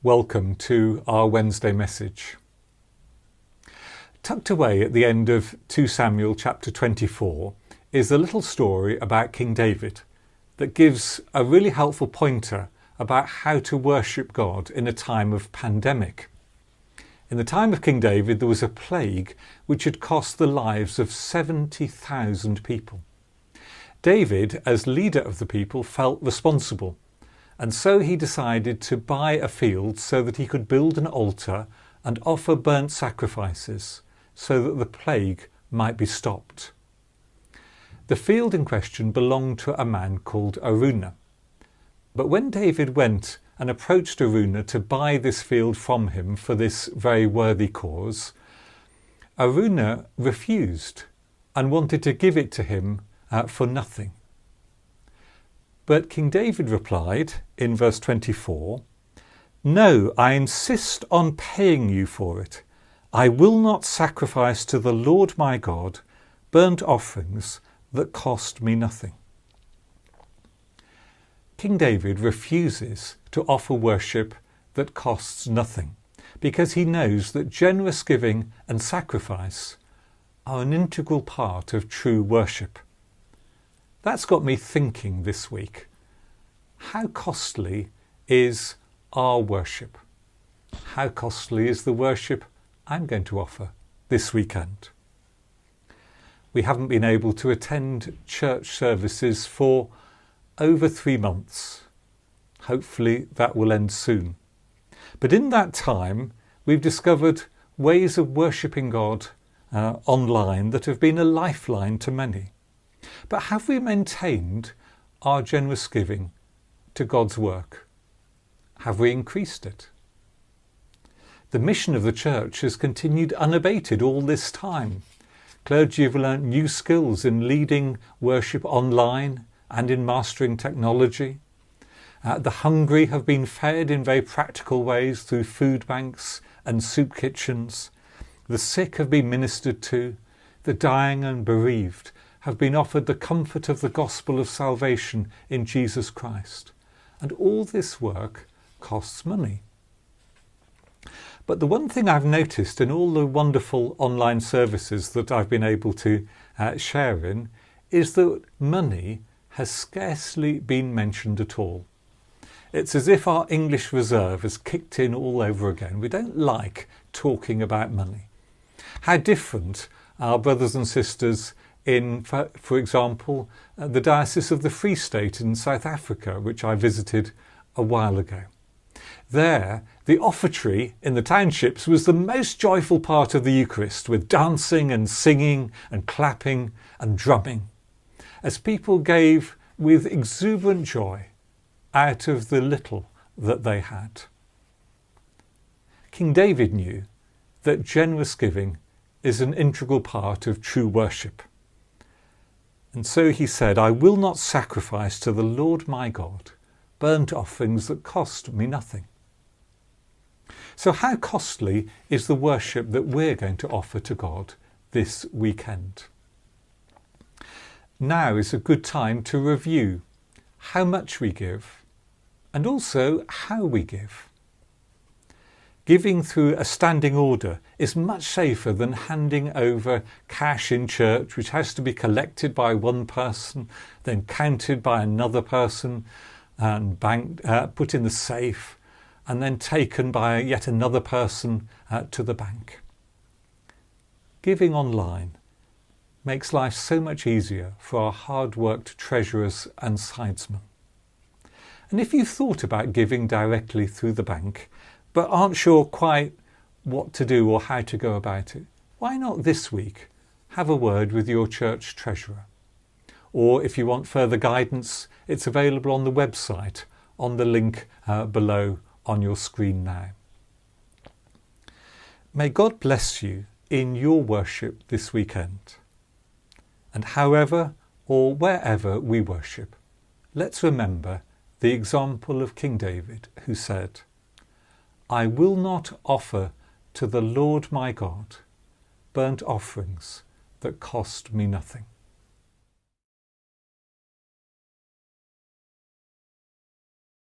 Welcome to our Wednesday message. Tucked away at the end of 2 Samuel chapter 24 is a little story about King David that gives a really helpful pointer about how to worship God in a time of pandemic. In the time of King David, there was a plague which had cost the lives of 70,000 people. David, as leader of the people, felt responsible, and so he decided to buy a field so that he could build an altar and offer burnt sacrifices so that the plague might be stopped. The field in question belonged to a man called Araunah. But when David went and approached Araunah to buy this field from him for this very worthy cause, Araunah refused and wanted to give it to him for nothing. But King David replied in verse 24, "No, I insist on paying you for it. I will not sacrifice to the Lord my God burnt offerings that cost me nothing." King David refuses to offer worship that costs nothing because he knows that generous giving and sacrifice are an integral part of true worship. That's got me thinking this week. How costly is our worship? How costly is the worship I'm going to offer this weekend? We haven't been able to attend church services for over 3 months. Hopefully that will end soon. But in that time, we've discovered ways of worshipping God online that have been a lifeline to many. But have we maintained our generous giving to God's work? Have we increased it? The mission of the church has continued unabated all this time. Clergy have learnt new skills in leading worship online and in mastering technology. The hungry have been fed in very practical ways through food banks and soup kitchens. The sick have been ministered to. The dying and bereaved have been offered the comfort of the gospel of salvation in Jesus Christ. And all this work costs money. But the one thing I've noticed in all the wonderful online services that I've been able to share in is that money has scarcely been mentioned at all. It's as if our English reserve has kicked in all over again. We don't like talking about money. How different our brothers and sisters in, for example, the Diocese of the Free State in South Africa, which I visited a while ago. There, the offertory in the townships was the most joyful part of the Eucharist, with dancing and singing and clapping and drumming, as people gave with exuberant joy out of the little that they had. King David knew that generous giving is an integral part of true worship. And so he said, "I will not sacrifice to the Lord my God burnt offerings that cost me nothing." So how costly is the worship that we're going to offer to God this weekend? Now is a good time to review how much we give and also how we give. Giving through a standing order is much safer than handing over cash in church, which has to be collected by one person, then counted by another person and put in the safe, and then taken by yet another person to the bank. Giving online makes life so much easier for our hard-worked treasurers and sidesmen. And if you've thought about giving directly through the bank, but aren't sure quite what to do or how to go about it, why not this week have a word with your church treasurer? Or if you want further guidance, it's available on the website on the link below on your screen now. May God bless you in your worship this weekend. And however or wherever we worship, let's remember the example of King David, who said, "I will not offer to the Lord my God burnt offerings that cost me nothing."